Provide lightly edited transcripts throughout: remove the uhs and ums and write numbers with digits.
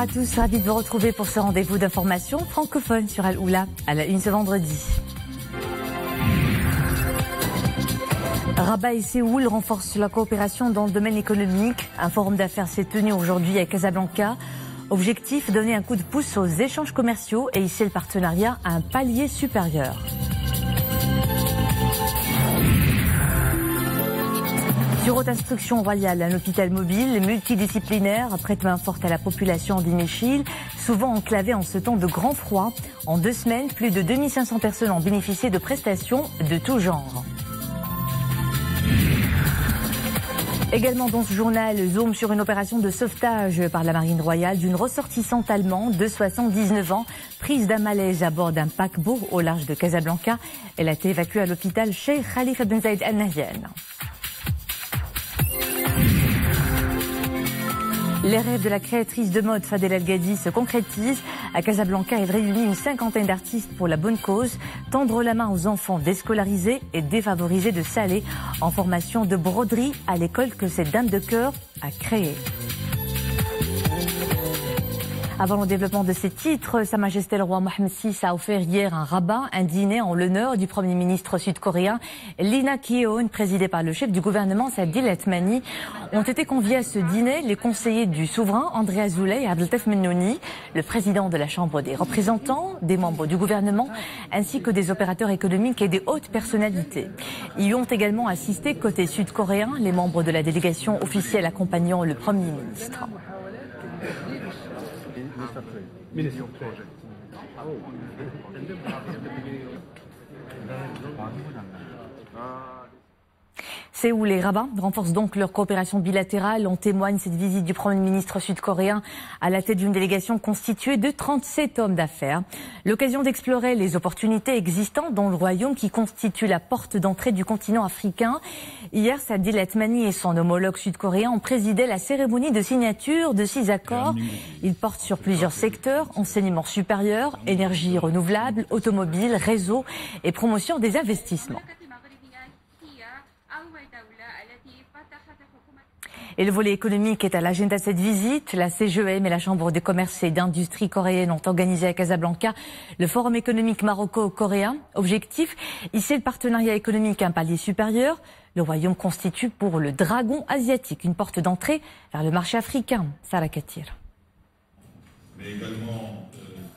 à tous, ravi de vous retrouver pour ce rendez-vous d'information francophone sur Al-Oula à la une ce vendredi. Rabat et Séoul renforcent la coopération dans le domaine économique. Un forum d'affaires s'est tenu aujourd'hui à Casablanca. Objectif, donner un coup de pouce aux échanges commerciaux et hisser le partenariat à un palier supérieur. Sur haute instruction royale, un hôpital mobile, multidisciplinaire, prête main forte à la population d'Iméchil, souvent enclavée en ce temps de grand froid. En 2 semaines, plus de 2500 personnes ont bénéficié de prestations de tout genre. Également dans ce journal, zoom sur une opération de sauvetage par la marine royale d'une ressortissante allemande de 79 ans, prise d'un malaise à bord d'un paquebot au large de Casablanca. Elle a été évacuée à l'hôpital Cheikh Khalifa Ben Zayed Al Nahyan. Les rêves de la créatrice de mode Fadel El Gadi se concrétisent. À Casablanca, elle réunit une 50aine d'artistes pour la bonne cause. Tendre la main aux enfants déscolarisés et défavorisés de Salé en formation de broderie à l'école que cette dame de cœur a créée. Avant le développement de ces titres, Sa Majesté le roi Mohammed VI a offert hier un rabat, un dîner en l'honneur du Premier ministre sud-coréen Lee Nak-yeon, présidé par le chef du gouvernement Sadil Atmani. Ont été conviés à ce dîner les conseillers du souverain André Azoulay et Abdeltef Mennouni, le président de la Chambre des représentants, des membres du gouvernement, ainsi que des opérateurs économiques et des hautes personnalités. Y ont également assisté côté sud-coréen les membres de la délégation officielle accompagnant le Premier ministre. Séoul et Rabat renforcent donc leur coopération bilatérale. En témoigne cette visite du Premier ministre sud-coréen à la tête d'une délégation constituée de 37 hommes d'affaires. L'occasion d'explorer les opportunités existantes dans le royaume qui constitue la porte d'entrée du continent africain. Hier, Sadil Atmani et son homologue sud-coréen ont présidé la cérémonie de signature de 6 accords. Ils portent sur plusieurs secteurs: enseignement supérieur, énergie renouvelable, automobile, réseau et promotion des investissements. Et le volet économique est à l'agenda de cette visite. La CGEM et la Chambre de commerce et d'industrie coréenne ont organisé à Casablanca le forum économique maroco-coréen. Objectif, hisser le partenariat économique à un palier supérieur. Le royaume constitue pour le dragon asiatique une porte d'entrée vers le marché africain. Sarah Katir.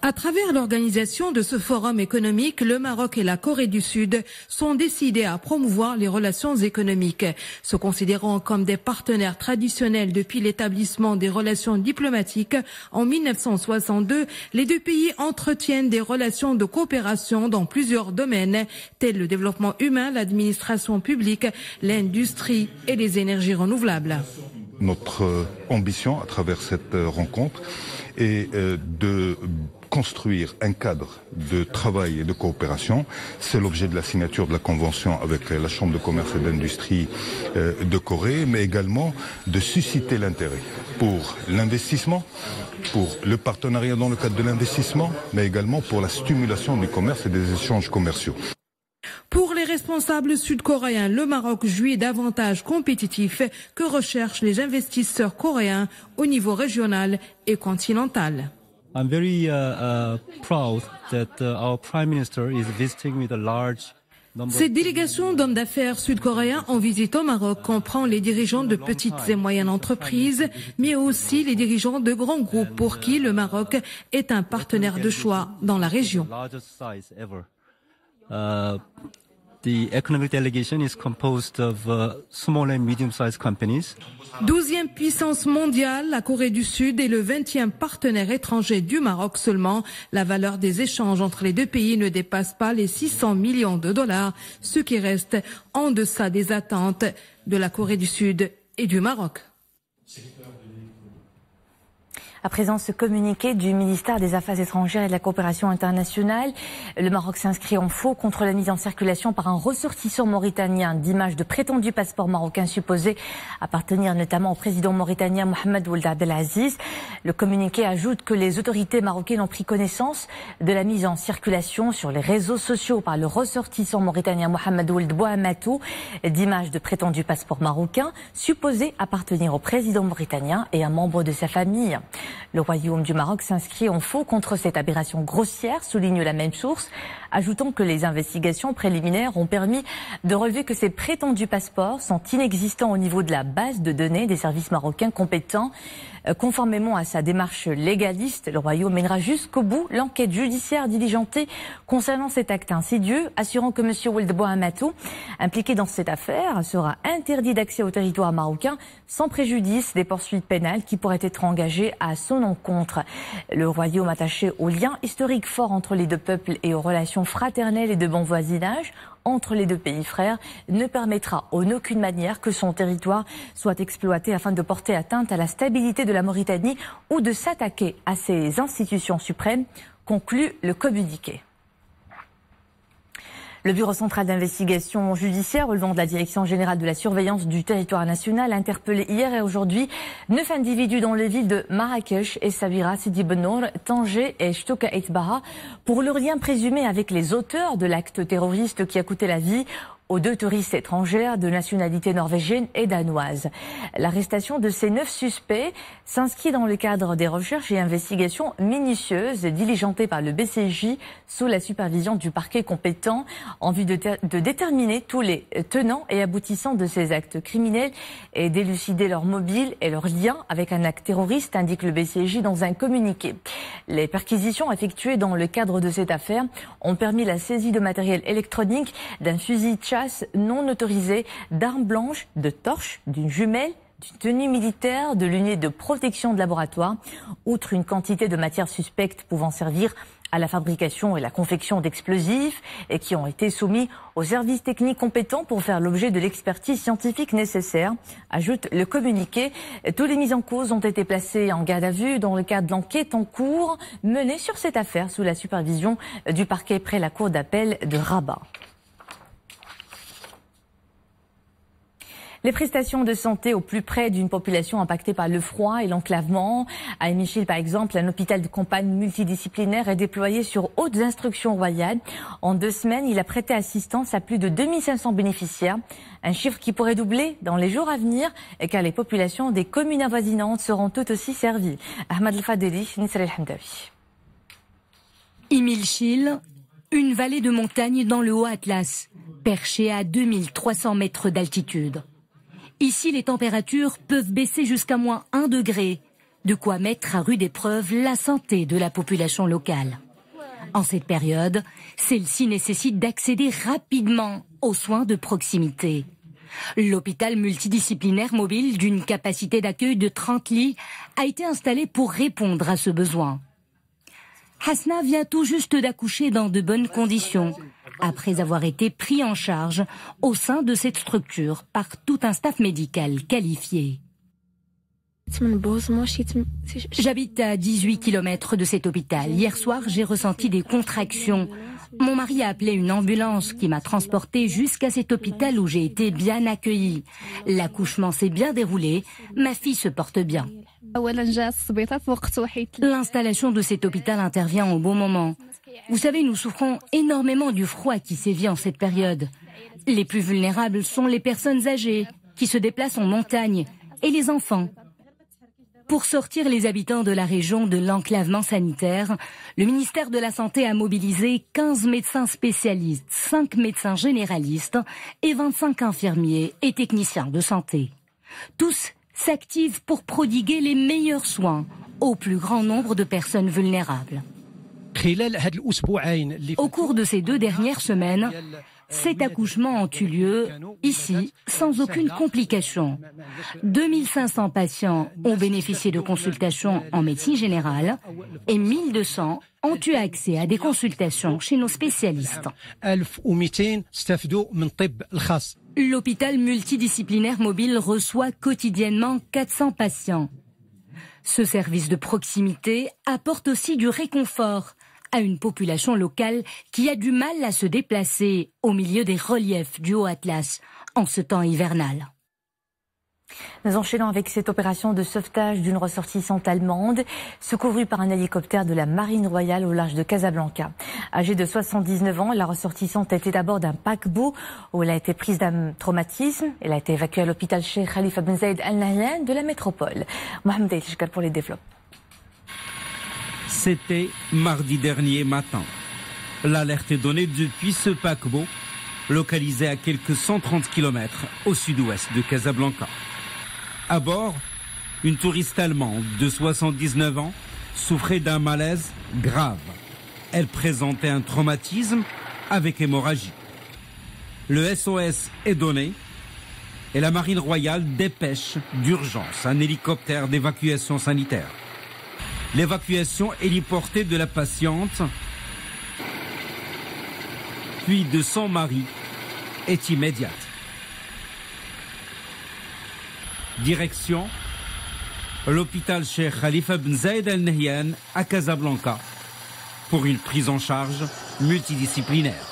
À travers l'organisation de ce forum économique, le Maroc et la Corée du Sud sont décidés à promouvoir les relations économiques. Se considérant comme des partenaires traditionnels depuis l'établissement des relations diplomatiques en 1962, les 2 pays entretiennent des relations de coopération dans plusieurs domaines, tels le développement humain, l'administration publique, l'industrie et les énergies renouvelables. Notre ambition à travers cette rencontre est de construire un cadre de travail et de coopération. C'est l'objet de la signature de la convention avec la Chambre de commerce et d'industrie de Corée, mais également de susciter l'intérêt pour l'investissement, pour le partenariat dans le cadre de l'investissement, mais également pour la stimulation du commerce et des échanges commerciaux. Pour les responsables sud-coréens, le Maroc jouit d'avantages compétitifs que recherchent les investisseurs coréens au niveau régional et continental. I'm very proud that our Prime Minister is visiting with a large number. Cette délégation d'hommes d'affaires sud-coréens en visite au Maroc comprend les dirigeants de petites et moyennes entreprises, mais aussi les dirigeants de grands groupes pour qui le Maroc est un partenaire de choix dans la région. The economic delegation is composed of small and medium-sized companies. 12e puissance mondiale, la Corée du Sud est le 20e partenaire étranger du Maroc seulement. La valeur des échanges entre les 2 pays ne dépasse pas les 600 millions de dollars, ce qui reste en deçà des attentes de la Corée du Sud et du Maroc. À présent, ce communiqué du ministère des Affaires étrangères et de la coopération internationale. Le Maroc s'inscrit en faux contre la mise en circulation par un ressortissant mauritanien d'images de prétendus passeports marocains supposés appartenir notamment au président mauritanien Mohamed Ould Abdelaziz. Le communiqué ajoute que les autorités marocaines ont pris connaissance de la mise en circulation sur les réseaux sociaux par le ressortissant mauritanien Mohamed Ould Bouhamatou d'images de prétendus passeports marocains supposés appartenir au président mauritanien et un membre de sa famille. Le Royaume du Maroc s'inscrit en faux contre cette aberration grossière, souligne la même source, ajoutant que les investigations préliminaires ont permis de relever que ces prétendus passeports sont inexistants au niveau de la base de données des services marocains compétents. Conformément à sa démarche légaliste, le Royaume mènera jusqu'au bout l'enquête judiciaire diligentée concernant cet acte insidieux, assurant que M. Ould Bouhamatou, impliqué dans cette affaire, sera interdit d'accès au territoire marocain sans préjudice des poursuites pénales qui pourraient être engagées à son encontre. Le Royaume, attaché aux liens historiques forts entre les deux peuples et aux relations fraternelles et de bon voisinage entre les deux pays frères, ne permettra en aucune manière que son territoire soit exploité afin de porter atteinte à la stabilité de la Mauritanie ou de s'attaquer à ses institutions suprêmes, conclut le communiqué. Le Bureau central d'investigation judiciaire relevant de la Direction générale de la surveillance du territoire national a interpellé hier et aujourd'hui 9 individus dans les villes de Marrakech et Essaouira, Sidi Ben Nour, Tanger et Chtoka Etbaha pour leur lien présumé avec les auteurs de l'acte terroriste qui a coûté la vie aux 2 touristes étrangères de nationalité norvégienne et danoise. L'arrestation de ces 9 suspects s'inscrit dans le cadre des recherches et investigations minutieuses diligentées par le BCJ sous la supervision du parquet compétent en vue de déterminer tous les tenants et aboutissants de ces actes criminels et d'élucider leurs mobiles et leurs liens avec un acte terroriste, indique le BCJ dans un communiqué. Les perquisitions effectuées dans le cadre de cette affaire ont permis la saisie de matériel électronique, d'un fusil de chasse non autorisé, d'armes blanches, de torches, d'une jumelle, d'une tenue militaire, de lunettes de protection de laboratoire, outre une quantité de matières suspectes pouvant servir à la fabrication et la confection d'explosifs et qui ont été soumis aux services techniques compétents pour faire l'objet de l'expertise scientifique nécessaire, ajoute le communiqué. Tous les mis en cause ont été placés en garde à vue dans le cadre de l'enquête en cours menée sur cette affaire sous la supervision du parquet près la cour d'appel de Rabat. Les prestations de santé au plus près d'une population impactée par le froid et l'enclavement. À Émichil, par exemple, un hôpital de campagne multidisciplinaire est déployé sur hautes instructions royales. En 2 semaines, il a prêté assistance à plus de 2500 bénéficiaires. Un chiffre qui pourrait doubler dans les jours à venir, car les populations des communes avoisinantes seront toutes aussi servies. Ahmad El-Fadeli, Nisra El-Hamdawi. Émichil, une vallée de montagne dans le Haut-Atlas, perchée à 2300 mètres d'altitude. Ici, les températures peuvent baisser jusqu'à -1 degré, de quoi mettre à rude épreuve la santé de la population locale. En cette période, celle-ci nécessite d'accéder rapidement aux soins de proximité. L'hôpital multidisciplinaire mobile d'une capacité d'accueil de 30 lits a été installé pour répondre à ce besoin. Hasna vient tout juste d'accoucher dans de bonnes conditions, après avoir été pris en charge au sein de cette structure par tout un staff médical qualifié. J'habite à 18 km de cet hôpital. Hier soir, j'ai ressenti des contractions. Mon mari a appelé une ambulance qui m'a transportée jusqu'à cet hôpital où j'ai été bien accueillie. L'accouchement s'est bien déroulé. Ma fille se porte bien. L'installation de cet hôpital intervient au bon moment. Vous savez, nous souffrons énormément du froid qui sévit en cette période. Les plus vulnérables sont les personnes âgées qui se déplacent en montagne et les enfants. Pour sortir les habitants de la région de l'enclavement sanitaire, le ministère de la Santé a mobilisé 15 médecins spécialistes, 5 médecins généralistes et 25 infirmiers et techniciens de santé. Tous s'activent pour prodiguer les meilleurs soins au plus grand nombre de personnes vulnérables. Au cours de ces 2 dernières semaines, 7 accouchements ont eu lieu ici sans aucune complication. 2500 patients ont bénéficié de consultations en médecine générale et 1200 ont eu accès à des consultations chez nos spécialistes. L'hôpital multidisciplinaire mobile reçoit quotidiennement 400 patients. Ce service de proximité apporte aussi du réconfort à une population locale qui a du mal à se déplacer au milieu des reliefs du Haut-Atlas en ce temps hivernal. Nous enchaînons avec cette opération de sauvetage d'une ressortissante allemande secourue par un hélicoptère de la Marine royale au large de Casablanca. Âgée de 79 ans, la ressortissante était à bord d'un paquebot où elle a été prise d'un traumatisme. Elle a été évacuée à l'hôpital Cheikh Khalifa Ben Zayed Al Nahyan de la métropole. Mohamed El Shkar pour les développements. C'était mardi dernier matin. L'alerte est donnée depuis ce paquebot, localisé à quelques 130 km au sud-ouest de Casablanca. À bord, une touriste allemande de 79 ans souffrait d'un malaise grave. Elle présentait un traumatisme avec hémorragie. Le SOS est donné et la Marine royale dépêche d'urgence un hélicoptère d'évacuation sanitaire. L'évacuation héliportée de la patiente, puis de son mari, est immédiate. Direction l'hôpital Cheikh Khalifa Ben Zayed Al Nahyan à Casablanca pour une prise en charge multidisciplinaire.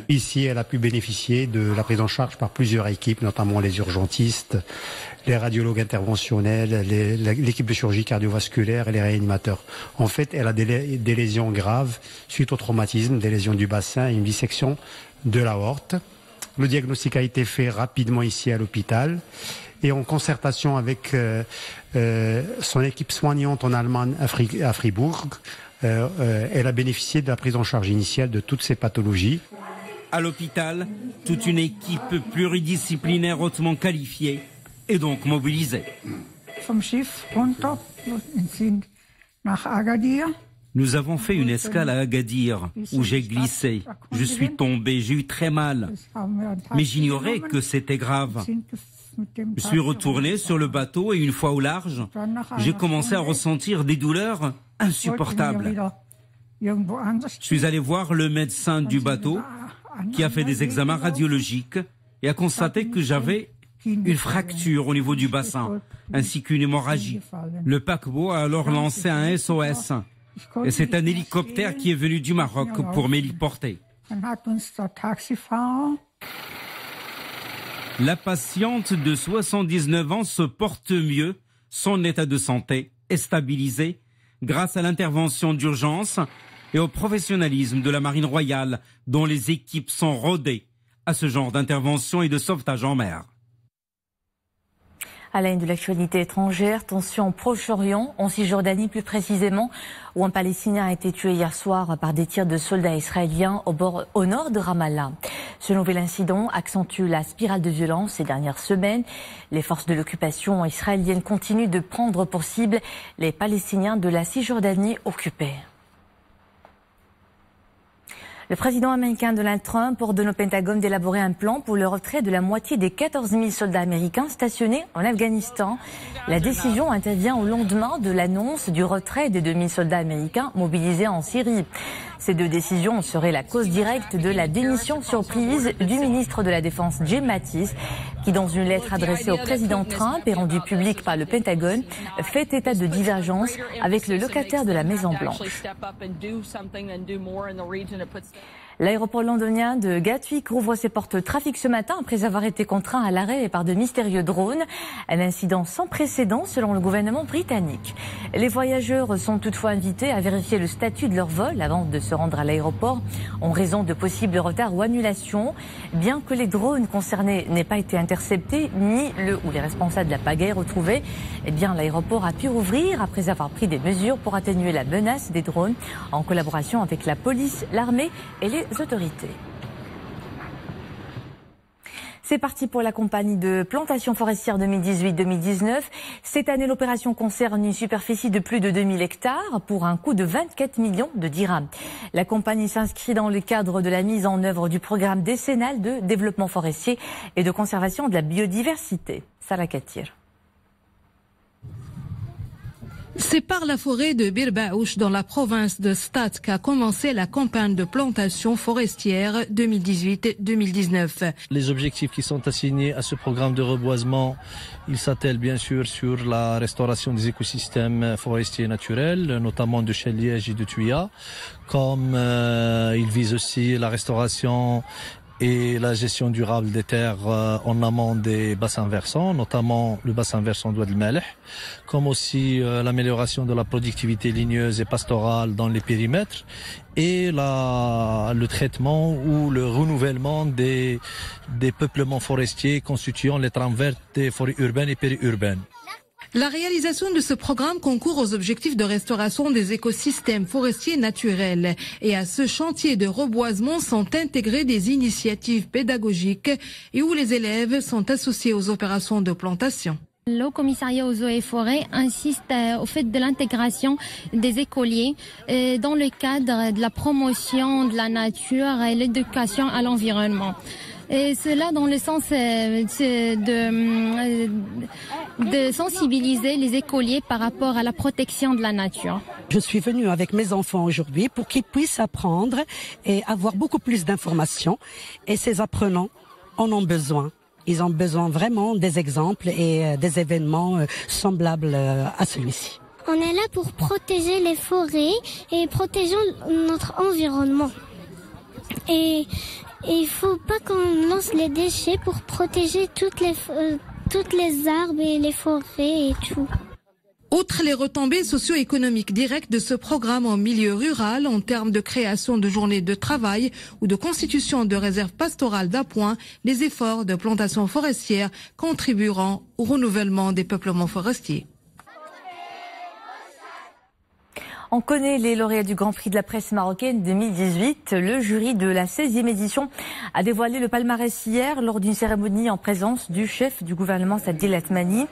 Ici, elle a pu bénéficier de la prise en charge par plusieurs équipes, notamment les urgentistes, les radiologues interventionnels, l'équipe de chirurgie cardiovasculaire et les réanimateurs. En fait, elle a des lésions graves suite au traumatisme, des lésions du bassin et une dissection de l'aorte. Le diagnostic a été fait rapidement ici à l'hôpital et en concertation avec son équipe soignante en Allemagne à Fribourg, elle a bénéficié de la prise en charge initiale de toutes ces pathologies. À l'hôpital, toute une équipe pluridisciplinaire hautement qualifiée est donc mobilisée. Nous avons fait une escale à Agadir où j'ai glissé. Je suis tombé, j'ai eu très mal. Mais j'ignorais que c'était grave. Je suis retourné sur le bateau et une fois au large, j'ai commencé à ressentir des douleurs insupportables. Je suis allé voir le médecin du bateau qui a fait des examens radiologiques et a constaté que j'avais une fracture au niveau du bassin ainsi qu'une hémorragie. Le paquebot a alors lancé un SOS et c'est un hélicoptère qui est venu du Maroc pour m'héliporter. La patiente de 79 ans se porte mieux, son état de santé est stabilisé grâce à l'intervention d'urgence et au professionnalisme de la Marine royale dont les équipes sont rodées à ce genre d'intervention et de sauvetage en mer. À la une de l'actualité étrangère, tension au Proche-Orient, en Cisjordanie plus précisément, où un Palestinien a été tué hier soir par des tirs de soldats israéliens au nord de Ramallah. Ce nouvel incident accentue la spirale de violence ces dernières semaines. Les forces de l'occupation israélienne continuent de prendre pour cible les Palestiniens de la Cisjordanie occupée. Le président américain Donald Trump ordonne au Pentagone d'élaborer un plan pour le retrait de la moitié des 14 000 soldats américains stationnés en Afghanistan. La décision intervient au lendemain de l'annonce du retrait des 2 000 soldats américains mobilisés en Syrie. Ces deux décisions seraient la cause directe de la démission surprise du ministre de la Défense Jim Mattis, qui dans une lettre adressée au président Trump et rendue publique par le Pentagone, fait état de divergence avec le locataire de la Maison-Blanche. L'aéroport londonien de Gatwick rouvre ses portes au trafic ce matin après avoir été contraint à l'arrêt par de mystérieux drones. Un incident sans précédent selon le gouvernement britannique. Les voyageurs sont toutefois invités à vérifier le statut de leur vol avant de se rendre à l'aéroport en raison de possibles retards ou annulations. Bien que les drones concernés n'aient pas été interceptés ni le ou les responsables de la pagaille retrouvés, eh bien l'aéroport a pu rouvrir après avoir pris des mesures pour atténuer la menace des drones en collaboration avec la police, l'armée et les autorités. C'est parti pour la campagne de plantation forestière 2018-2019. Cette année, l'opération concerne une superficie de plus de 2000 hectares pour un coût de 24 millions de dirhams. La campagne s'inscrit dans le cadre de la mise en œuvre du programme décennal de développement forestier et de conservation de la biodiversité. Sarah Katir. C'est par la forêt de Bir Baouch dans la province de Stad qu'a commencé la campagne de plantation forestière 2018-2019. Les objectifs qui sont assignés à ce programme de reboisement, ils s'attellent bien sûr sur la restauration des écosystèmes forestiers naturels, notamment de chênes-lièges et de tuyas, comme ils visent aussi la restauration et la gestion durable des terres en amont des bassins versants, notamment le bassin versant d'Oued el-Maleh, comme aussi l'amélioration de la productivité ligneuse et pastorale dans les périmètres et le traitement ou le renouvellement des peuplements forestiers constituant les trames vertes des forêts urbaines et périurbaines. La réalisation de ce programme concourt aux objectifs de restauration des écosystèmes forestiers naturels. Et à ce chantier de reboisement sont intégrées des initiatives pédagogiques et où les élèves sont associés aux opérations de plantation. Le Haut Commissariat aux eaux et forêts insiste au fait de l'intégration des écoliers dans le cadre de la promotion de la nature et l'éducation à l'environnement. Et cela dans le sens de sensibiliser les écoliers par rapport à la protection de la nature. Je suis venue avec mes enfants aujourd'hui pour qu'ils puissent apprendre et avoir beaucoup plus d'informations. Et ces apprenants en ont besoin. Ils ont besoin vraiment des exemples et des événements semblables à celui-ci. On est là pour protéger les forêts et protéger notre environnement. Et il faut pas qu'on lance les déchets pour protéger toutes les arbres et les forêts et tout. Outre les retombées socio-économiques directes de ce programme en milieu rural, en termes de création de journées de travail ou de constitution de réserves pastorales d'appoint, les efforts de plantation forestière contribueront au renouvellement des peuplements forestiers. On connaît les lauréats du Grand Prix de la presse marocaine 2018. Le jury de la 16e édition a dévoilé le palmarès hier lors d'une cérémonie en présence du chef du gouvernement Saad El Othmani.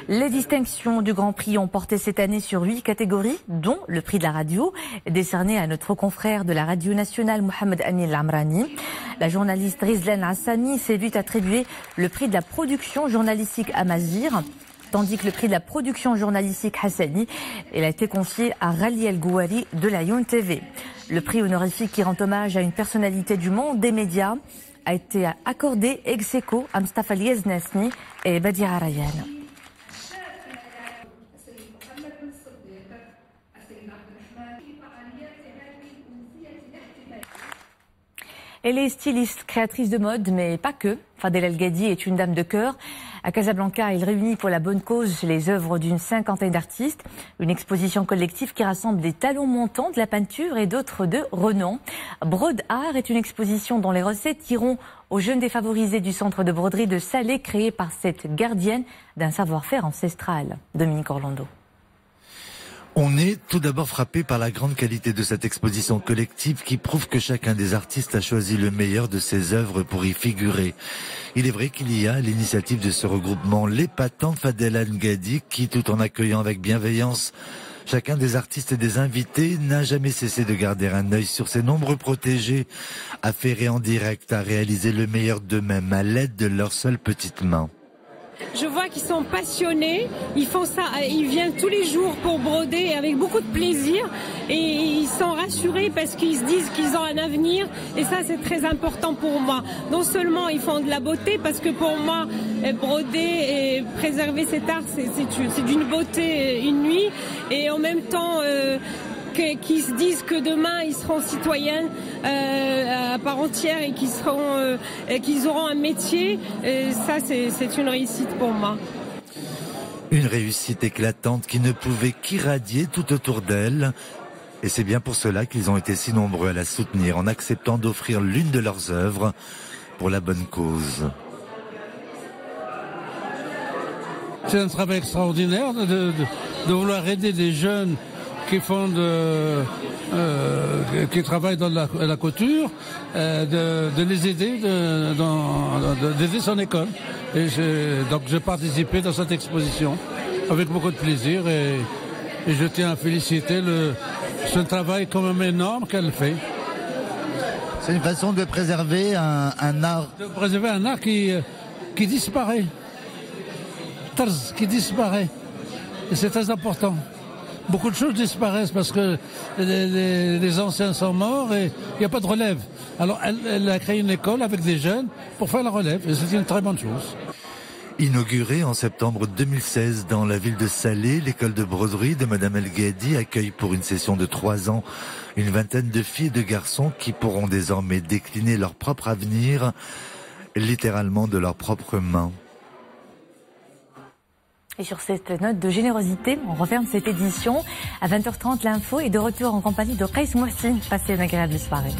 Les distinctions du Grand Prix ont porté cette année sur 8 catégories, dont le prix de la radio, décerné à notre confrère de la radio nationale Mohamed Amin Lamrani. La journaliste Rizlan Hassani s'est vue attribuer le prix de la production journalistique Amazir, tandis que le prix de la production journalistique Hassani a été confié à Rali El Gouari de la Youn TV. Le prix honorifique qui rend hommage à une personnalité du monde des médias a été accordé ex aequo à Mustafa Liaznasni et Badia Rayan. Elle est styliste, créatrice de mode, mais pas que. Fadel El Gadi est une dame de cœur. À Casablanca, elle réunit pour la bonne cause les œuvres d'une 50aine d'artistes. Une exposition collective qui rassemble des talents montants de la peinture et d'autres de renom. Brode Art est une exposition dont les recettes iront aux jeunes défavorisés du centre de broderie de Salé, créé par cette gardienne d'un savoir-faire ancestral. Dominique Orlando. On est tout d'abord frappé par la grande qualité de cette exposition collective qui prouve que chacun des artistes a choisi le meilleur de ses œuvres pour y figurer. Il est vrai qu'il y a à l'initiative de ce regroupement l'épatant Fadel El Gadi qui, tout en accueillant avec bienveillance chacun des artistes et des invités, n'a jamais cessé de garder un œil sur ses nombreux protégés, affairés en direct à réaliser le meilleur d'eux-mêmes à l'aide de leurs seules petites mains. Je vois qu'ils sont passionnés, ils font ça, ils viennent tous les jours pour broder avec beaucoup de plaisir et ils sont rassurés parce qu'ils se disent qu'ils ont un avenir et ça c'est très important pour moi. Non seulement ils font de la beauté parce que pour moi broder et préserver cet art c'est d'une beauté inouïe et en même temps qu'ils se disent que demain ils seront citoyens à part entière et qu'ils auront un métier. Et ça, c'est une réussite pour moi. Une réussite éclatante qui ne pouvait qu'irradier tout autour d'elle. Et c'est bien pour cela qu'ils ont été si nombreux à la soutenir en acceptant d'offrir l'une de leurs œuvres pour la bonne cause. C'est un travail extraordinaire de vouloir aider des jeunes qui font qui travaillent dans la couture, de les aider, d'aider son école. Et donc j'ai participé dans cette exposition avec beaucoup de plaisir et je tiens à féliciter ce travail quand même énorme qu'elle fait. C'est une façon de préserver un art. De préserver un art qui disparaît. Qui disparaît. Et c'est très important. Beaucoup de choses disparaissent parce que les anciens sont morts et il n'y a pas de relève. Alors elle a créé une école avec des jeunes pour faire la relève et c'est une très bonne chose. Inaugurée en septembre 2016 dans la ville de Salé, l'école de broderie de Madame El Ghadi accueille pour une session de 3 ans une vingtaine de filles et de garçons qui pourront désormais décliner leur propre avenir, littéralement de leurs propres mains. Et sur cette note de générosité, on referme cette édition. À 20h30, l'info est de retour en compagnie de Qais Mohsin. Passez une agréable soirée.